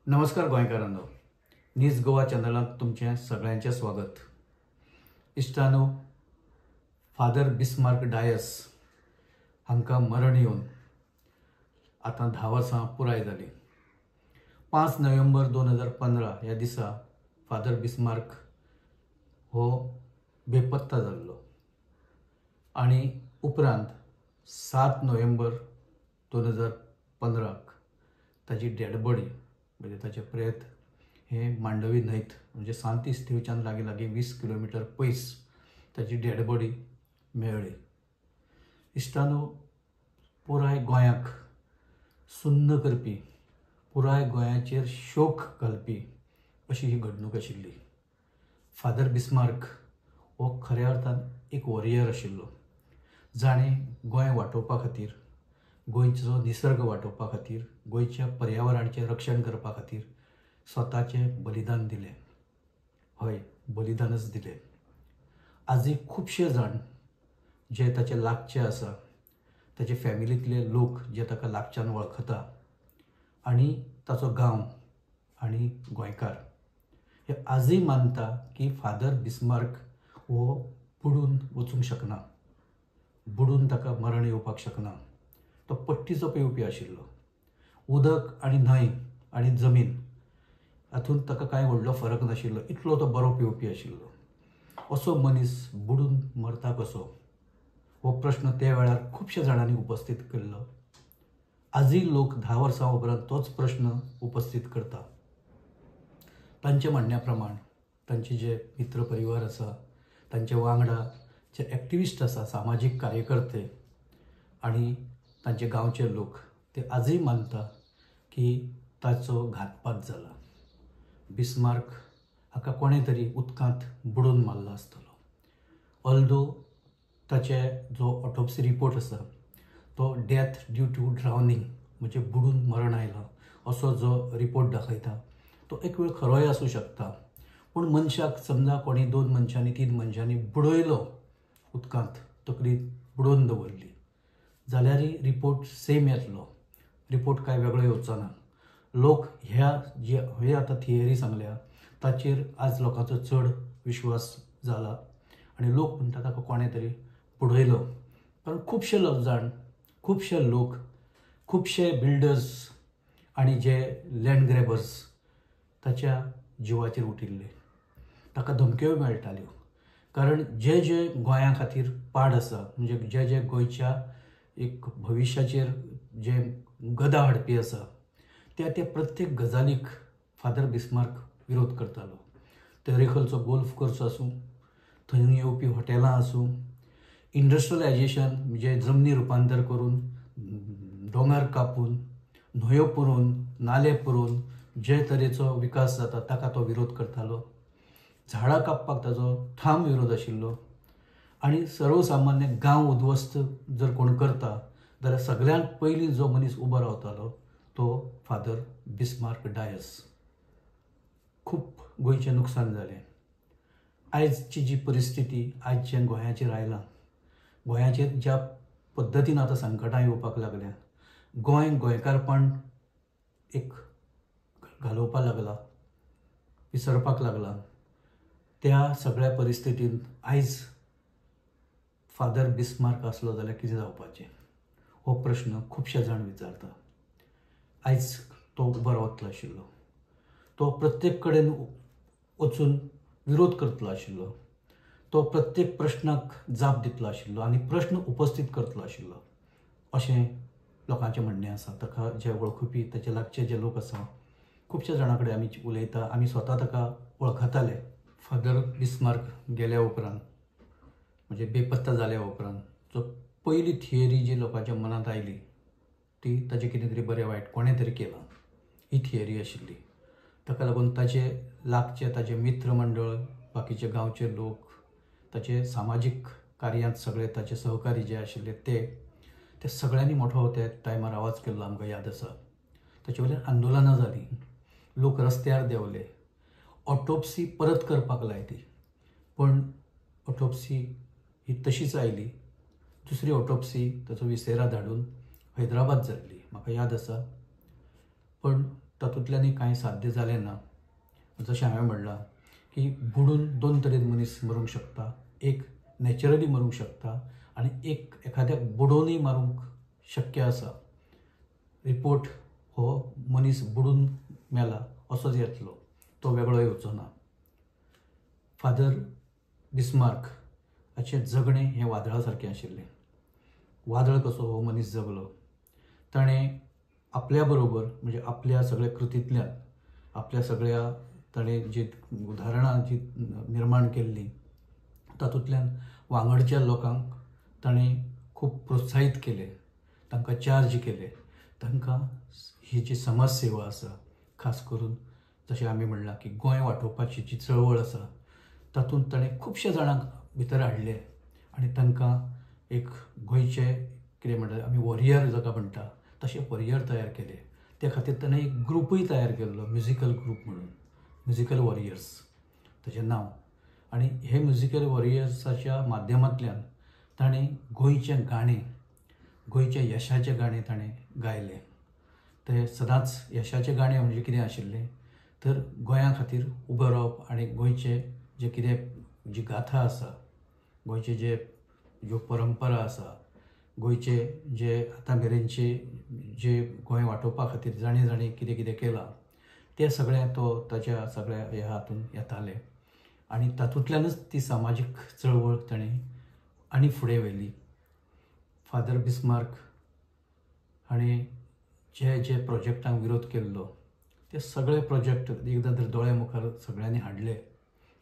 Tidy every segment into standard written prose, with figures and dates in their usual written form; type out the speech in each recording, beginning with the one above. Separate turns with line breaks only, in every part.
नमस्कार गोंयकारांनो, न्यूज गोवा चॅनलांत तुमचें सगळ्यांचें स्वागत। इश्टानो, फादर बिस्मार्क डायस हांकां मरण येवन आतां 10 वर्सां पुराय जालीं। 5 नोव्हेंबर 2015 ह्या दिसा फादर बिस्मार्क हो बेपत्ता जाल्लो आनी उपरांत 7 नोव्हेंबर 2015 ताची डेड बॉडी म्हणजे ताचे प्रेत हे मांडवी न्हंयत म्हणजे सांत इस्तीवच्यान लागीं 20 किलोमीटर पयस ताची डेड बॉडी मेळ्ळी। इश्टानो, पुराय गोंयाक सुन्न करपी, पुराय गोंयाचेर शोक घालपी अशी ही घडणूक आशिल्ली। फादर बिस्मार्क हो खऱ्या अर्थान एक वॉरियर आशिल्लो, जाणें गोंय वाटोवपा खातीर, गोंयचो निसर्ग वाटोवपा खातीर, गोंयच्या पर्यावरणाचें रक्षण करपा खातीर स्वताचें बलिदान दिलें। हय, बलिदानच दिलें। आजय खुबशे जाण जे ताचे लागचे आसा, ताचे फॅमिलींतले लोक जे ताका लागच्यान वळखता आनी ताचो गांव आनी गोंयकार हे आजय मानता की फादर बिस्मार्क हो बुडून वचूंक शकना, बुडून ताका मरण येवपाक शकना। तो पट्टीचो पेंवपी आशिल्लो। उदक आनी न्हंय आनी जमीन हातूंत ताका कांय व्हडलो फरक नाशिल्लो, इतलो तो बरो पेंवपी आशिल्लो। असो मनीस बुडून मरता कसो हो प्रश्न त्या वेळार खुबशे जाणांनी उपस्थित केल्लो। आजय लोक 10 वर्सां उपरांत तोच प्रश्न उपस्थित करता। तांचे म्हणण्या प्रमाण तांचे जे मित्र परिवार आसा, तांचे वांगडा जे एक्टिविस्ट आसा, सामाजीक कार्यकर्ते आनी तांचे गांवचे लोक ते आजय मानता की ताचो घातपात जाला। बिस्मार्क हाका कोणे तरी उदकांत बुडोवन मारलो आसतलो। ऑल्दो ताचे जो ऑटोप्सी रिपोर्ट आसा तो डेथ ड्यू टू ड्रावनींग म्हणजे बुडून मरण आयलां असो जो रिपोर्ट दाखयता तो एक वेळ खरोय आसूं शकता। पूण मनशाक समजा कोणी 2 मनशांनी 3 मनशांनी बुडयलो उदकांत, तकली बुडोवन दवरली जाल्यारय रिपोर्ट सेम येतलो, रिपोर्ट कांय वेगळो येवचो ना। लोक हे आतां थियरी सांगल्या ताचेर आज लोकांचो चड विश्वास जाला आनी लोक म्हणटा ताका कोणे तरी बुडयलो। कारण खुबशे जाण, खुबशे लोक, खुबशे बिल्डर्स आनी जे लँड ग्रॅबर्स ताच्या जिवाचेर उटिल्ले। ताका धमक्योय मेळटाल्यो, कारण जे गोंया खातीर पाड आसा, म्हणजे जे गोंयच्या एक भविश्याचेर जे गदा हाडपी आसा त्या प्रत्येक गजालीक फादर बिस्मार्क विरोध करतालो। तेरेखलचो गोल्फ कोर्स आसूं, थंय येवपी हॉटेलां आसूं, इंडस्ट्रियलायजेशन म्हणजे जमनी रुपांतर करून, दोंगर कापून, न्हंयो पुरोवन, नाले पुरोवन जे तरेचो विकास जाता ताका तो विरोध करतालो। झाडां कापपाक ताचो ठाम विरोध आशिल्लो आनी सर्वसामान्य गांव उद्ध्वस्त जर कोण करता जाल्यार सगळ्यांत पयलीं जो मनीस उबो रावतालो तो फादर बिस्मार्क डायस। खूब गोंयचें नुकसान जालें। आयजची जी परिस्थिती आज जें गोंयाचेर आयलां, गोंयाचेर ज्या पद्दतीन आतां संकटां येवपाक लागल्या, गोंयकारपण एक घालोवपाक लागला, विसरपाक लागला, त्या सगळ्या परिस्थितींत आयज फादर बिस्मार्क आसलो जाल्यार कितें जावपाचें हो प्रश्न खुबशे जाण विचारता। आयज तो उबो रावतलो आशिल्लो, तो प्रत्येक कडेन वचून विरोध करतलो आशिल्लो, तो प्रत्येक प्रश्नाक जाप दितलो आशिल्लो आनी प्रश्न उपस्थित करतलो आशिल्लो अशें लोकांचें म्हणणें आसा। ताका जे वळखुपी ताचे लागचे जे लोक आसा, खुबशे जाणां कडेन आमी उलयता, आमी स्वता ताका वळखताले। फादर बिस्मार्क गेल्या उपरांत म्हणजे बेपत्ता जाल्या उपरांत जो पयली थियरी जी लोकांच्या मनांत आयली ती ताचें कितें तरी बरें वायट कोणें तरी केलां ही थियरी आशिल्ली। ताका लागून ताचे लागचे ताचे मित्र मंडळ, बाकीचे गांवचे लोक, ताचे सामाजीक कार्यांत सगळे ताचे सहकारी जे आशिल्ले ते सगळ्यांनी मोठो त्या टायमार आवाज केल्लो आमकां याद आसा। ताचे वयल्यान आंदोलनां जालीं, लोक रस्त्यार देंवले, ऑटोप्सी परत करपाक लायली, पण ऑटोप्सी ही तशीच आयली। दुसरी ऑटोप्सी ताचो विसेरा धाडून हैदराबाद जाल्ली, म्हाका याद आसा। पण तातूंतल्यानय कांय साध्य जालें ना. जशें हांवें म्हणलां की बुडून दोन तरेन मनीस मरूंक शकता. एक नॅचरली मरूंक शकता आनी एक एखाद्याक बुडोवनय मारूंक शक्य आसा. रिपोर्ट हो मनीस बुडून मेला असोच येतलो, तो वेगळो येवचो ना. फादर बिस्मार्क हाचें जगणें हें वादळा सारकें आशिल्लें. वादळ कसो हो मनीस जगलो. ताणें आपल्या बरोबर म्हणजे आपल्या सगळ्या कृतींतल्यान आपल्या सगळ्या ताणें जी उदाहरणां जी निर्माण केल्लीं तातूंतल्यान वांगडच्या लोकांक ताणें खूब प्रोत्साहीत केलें, तांकां चार्ज केलें, तांकां ही जी समाज सेवा आसा, खास करून जशें आमी म्हणलां की गोंय वांटोवपाची जी चळवळ आसा तातूंत ताणें खुबश्या जाणांक भितर हाडले आनी तांकां एक गोंयचे कितें म्हणटा आमी वॉरियर जाका म्हणटा तशें वॉरियर तयार केले. त्या खातीर ताणें एक ग्रुपूय तयार केल्लो, म्युजिकल ग्रूप म्हणून, म्युजिकल वॉरियर्स ताचें नांव. आनी हे म्युजिकल वॉरियर्साच्या माध्यमांतल्यान ताणें गोंयचें गाणें, गोंयचें यशाचें गाणें ताणें गायलें. ते सदांच यशाचें गाणें म्हणजे कितें आशिल्लें तर गोंया खातीर उबो रावप आनी गोंयचें जें कितें जी गाथा आसा, गोंयचे ज्यो परंपरा आसा, गोंयचे जे आतां मेरेनचे जे गोंय वांटोवपा खातीर जाणीं कितें कितें केलां तें सगळें तो ताच्या सगळ्या ह्या हातून येतालें. आनी तातूंतल्यानच ती सामाजीक चळवळ ताणें आनी फुडें व्हेली. फादर बिस्मार्क हाणें जे जे प्रोजेक्टांक विरोध केल्लो ते सगळे प्रोजेक्ट एकदां तर दोळ्या मुखार सगळ्यांनी हाडले.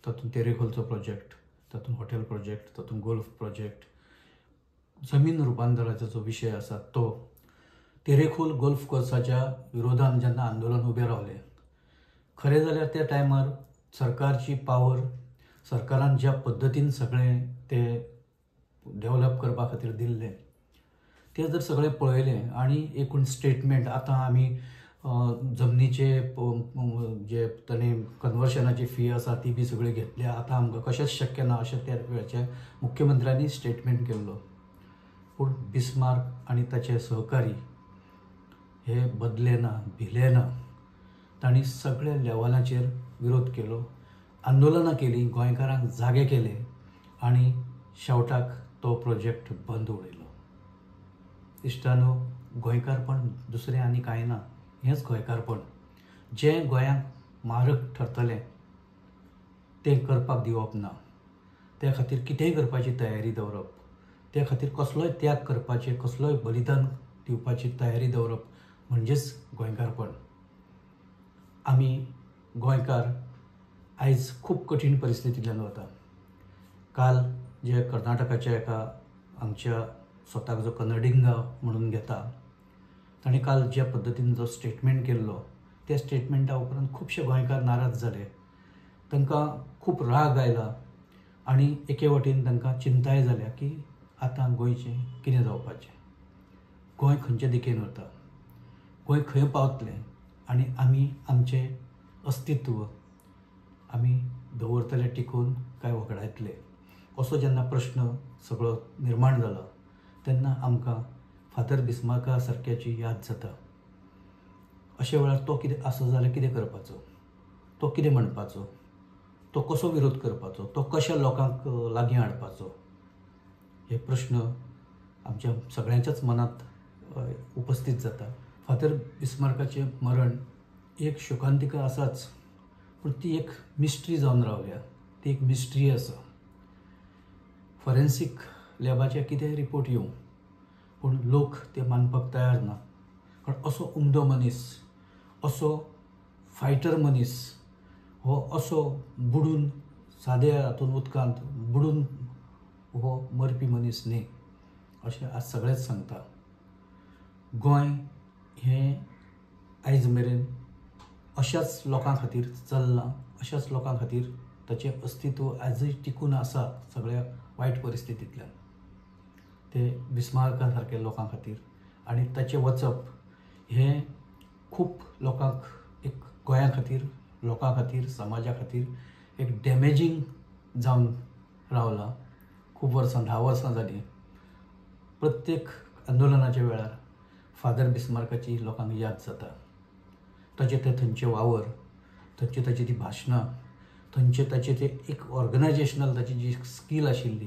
तातूंत तेरेखोलचो प्रोजेक्ट, तातूंत हॉटेल प्रोजेक्ट, तातूंत गोल्फ प्रोजेक्ट, जमीन रुपांतराचो जो विशय आसा तो. तेरेखोल गोल्फ कोर्साच्या विरोधान जेन्ना आंदोलन उबें रावलें, खरें जाल्यार त्या टायमार सरकारची पावर, सरकारान ज्या पद्दतीन सगळें तें डेवलप करपा खातीर दिल्लें तें जर सगळें पळयलें आनी एकूण स्टेटमेंट आतां आमी जमनीचे जे ताणें कन्वर्शनाची फी आसा ती बी सगळी घेतल्या, आतां आमकां कशेंच शक्य ना अशें त्या वेळाच्या मुख्यमंत्र्यांनी स्टेटमेंट केल्लो. पूण बिस्मार्क आनी ताचे सहकारी हे बदले ना, भिले ना. तांणी सगळ्या लेवलाचेर विरोध केलो, आंदोलनां केलीं, गोंयकारांक जागे केले आनी शेवटाक तो प्रोजेक्ट बंद उडयलो. इश्टानो, गोंयकारपण दुसरें आनी कांय ना, हेंच गोंयकारपण. जें गोंयांक मारक ठरतलें तें करपाक दिवप ना. त्या खातीर कितेंय करपाची तयारी दवरप, त्या खातीर कसलोय त्याग करपाचें, कसलोय बलिदान दिवपाची तयारी दवरप म्हणजेच गोंयकारपण. आमी गोंयकार आयज खूब कठीण परिस्थितींतल्यान वता. काल जे कर्नाटकाच्या एका आमच्या स्वताक जो कन्नडिंगा म्हणून घेता ताणें काल ज्या पद्दतीन जो स्टेटमेंट केल्लो त्या स्टेटमेंटा उपरांत खुबशे गोंयकार नाराज जाले. तांकां खूब राग आयला आनी एके वटेन तांकां चिंताय जाल्या की आतां गोंयचें कितें जावपाचें, गोंय खंयचे दिकेन वता, गोंय खंय पावतलें आनी आमी आमचें अस्तित्व आमी दवरतले टिकून काय वगडायतले असो जेन्ना प्रश्न सगळो निर्माण जाला तेन्ना आमकां फादर बिस्मार्का सारक्याची याद जाता. अशे वेळार तो कितें आसो जाल्यार कितें करपाचो, तो कितें म्हणपाचो, तो कसो विरोध करपाचो, तो कशा लोकांक लागीं हाडपाचो, हे प्रश्न आमच्या सगळ्यांच्याच मनांत उपस्थित जाता. फादर बिस्मार्काचें मरण एक शोकांतिका आसाच, पूण ती एक मिस्ट्री जावन रावल्या. ती एक मिस्ट्री आसा. फॉरेन्सीक लॅबाचे कितेंय रिपोर्ट येवं पूण लोक ते मानपाक तयार ना. कारण असो उमदो मनीस, असो फायटर मनीस हो असो बुडून साद्या हातून उदकांत बुडून हो मरपी मनीस न्ही अशें आज सगळेच सांगता. गोंय हें आयज मेरेन अशाच लोकां खातीर चल्लां, अशाच लोकां खातीर ताचें अस्तित्व आजूय टिकून आसा सगळ्या वायट परिस्थितींतल्यान. ते बिस्मार्का सारक्या लोकां खातीर आनी ताचें वचप हें खूब लोकांक एक गोंया खातीर, लोकां खातीर, समाजा खातीर एक डॅमेजींग जावन रावलां. खूब वर्सां, 10 वर्सां जालीं. प्रत्येक आंदोलनाच्या वेळार फादर बिस्मार्काची लोकांक याद जाता. ताचे ते थंयचे वावर, थंयचे ताची ती भाशणां, थंयचे ताचे ते एक ऑर्गनायजेशनल ताची जी स्कील आशिल्ली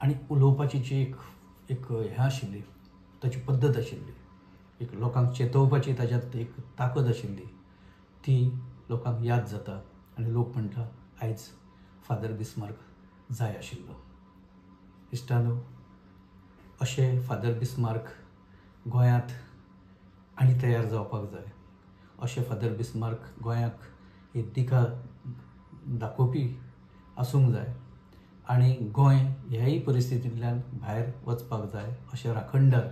आनी उलोवपाची जी एक हें आशिल्ली, ताची पद्दत आशिल्ली, एक लोकांक चेतोवपाची ताच्यात एक ताकद आशिल्ली, ती लोकांक याद जाता आनी लोक म्हणटा आयज फादर बिस्मार्क जाय आशिल्लो. इश्टानो, अशें फादर बिस्मार्क गोंयांत आनी तयार जावपाक जाय. अशें फादर बिस्मार्क गोंयांक एक दिका दाखोवपी आसूंक जाय आनी गोंय ह्याय परिस्थितींतल्यान भायर वचपाक जाय. अशें राखणदार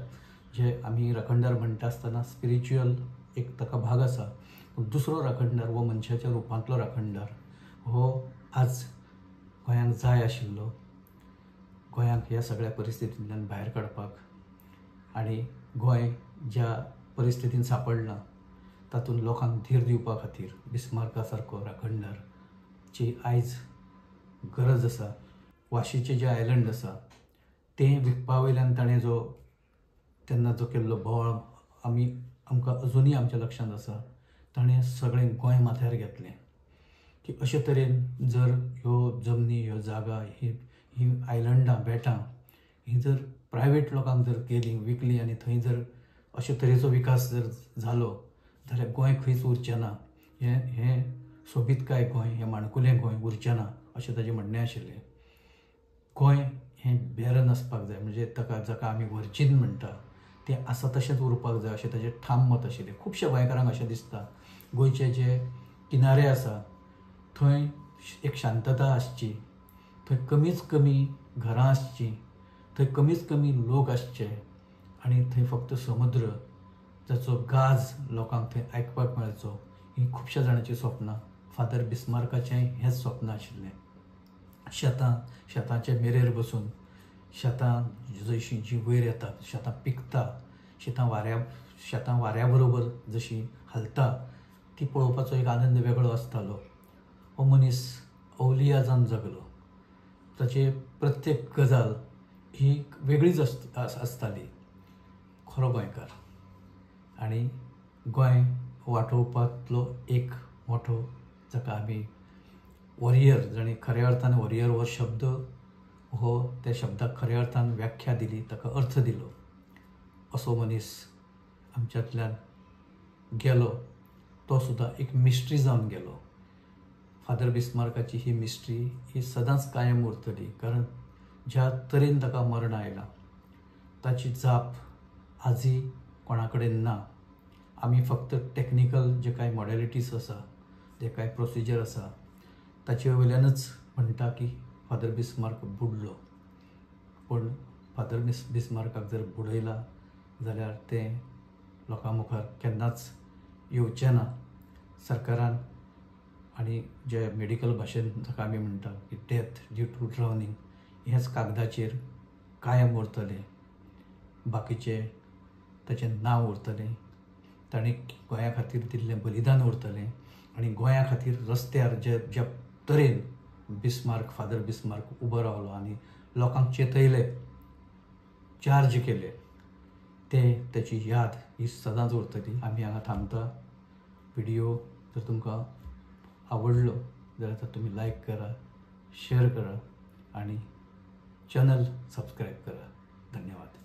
जे आमी राखणदार म्हणटा आसतना स्पिरिच्युअल एक ताका भाग आसा, पूण दुसरो राखणदार हो मनशाच्या रुपांतलो राखणदार हो आज गोंयांक जाय आशिल्लो. गोंयांक ह्या सगळ्या परिस्थितींतल्यान भायर काडपाक आनी गोंय ज्या परिस्थितीन सांपडलां तातूंत लोकांक धीर दिवपा खातीर बिस्मार्का सारको राखणदारची आयज गरज आसा. वाशीचे जे आयलंड आसा तें विकपा वयल्यान ताणें जो तेन्ना जो केल्लो बोवाळ आमकां अजुनूय आमच्या लक्षांत आसा. ताणें सगळें गोंय माथ्यार घेतलें की अशे तरेन जर ह्यो जमनी, ह्यो जागा, ही आयलंडां, बेटां ही जर प्रायवेट लोकांक जर केली, विकली आनी थंय जर अशे तरेचो विकास जर जालो जाल्यार गोंय खंयच उरचें ना. हें सोबीतकाय गोंय, हें माणकुलें गोंय उरचें ना अशें ताचें म्हणणें आशिल्लें. गोंय हें बेरन आसपाक जाय, म्हणजे जाका आमी वर्जीन म्हणटा तें आसा तशेंच उरपाक जाय अशें ताचें ठाम मत आशिल्लें. खुबशे गोंयकारांक अशें दिसता गोंयचे जे किनारे आसा थंय एक शांतता आसची, थंय कमीच कमी घरां आसची, थंय कमीच कमी लोक आसचे आनी थंय फक्त समुद्र जाचो गाज लोकांक थंय आयकपाक मेळचो. ही खुबश्या जाणांची स्वप्नां. फादर बिस्मार्काचेंय हेंच स्वप्न आशिल्लें. शेतांचे मेरेर बसून शेतां जशीं जीं वयर येतात, शेतां पिकता, शेतां वाऱ्या बरोबर जशीं हालता ती पळोवपाचो एक आनंद वेगळो आसतालो. हो मनीस अवलिया जावन जगलो. ताची प्रत्येक गजाल ही वेगळीच आसताली. खरो गोंयकार आनी गोंय वाटोवपांतलो एक मोठो जाका आमी वॉरियर, जाणें खऱ्या अर्थान वॉरियर हो शब्द हो त्या शब्दाक खऱ्या अर्थान व्याख्या दिली, ताका अर्थ दिलो, असो मनीस आमच्यांतल्यान गेलो. तो सुद्दां एक मिस्ट्री जावन गेलो. फादर बिस्मार्काची ही मिस्ट्री ही सदांच कायम उरतली, कारण ज्या तरेन ताका मरण आयलां ताची जाप आजय कोणा कडेन ना. आमी फक्त टॅक्निकल जे कांय मॉडेलिटीज आसा, जे कांय प्रोसिजर आसा ताचे वयल्यानच म्हणटा की फादर बिस्मार्क बुडलो. पूण फादर बिस्मार्काक जर बुडयलां जाल्यार तें लोकां मुखार केन्नाच येवचें ना. सरकारान आनी जे मेडिकल भाशेन जाका आमी म्हणटा की डेथ ड्यू टू ड्रावनींग हेंच कागदाचेर कायम उरतलें. बाकीचें ताचें नांव उरतलें, ताणें गोंया खातीर दिल्लें बलिदान उरतलें आनी गोंया खातीर रस्त्यार ज्या तरेन फादर बिस्मार्क उबो रावलो आनी लोकांक चेतयलें, चार्ज केलें, ताची याद ही सदांच उरतली. आमी हांगा थांबता. व्हिडिओ जर तुमकां आवडलो जाल्यार तुमी लायक करा, शेअर करा आनी चॅनल सबस्क्रायब करा. धन्यवाद.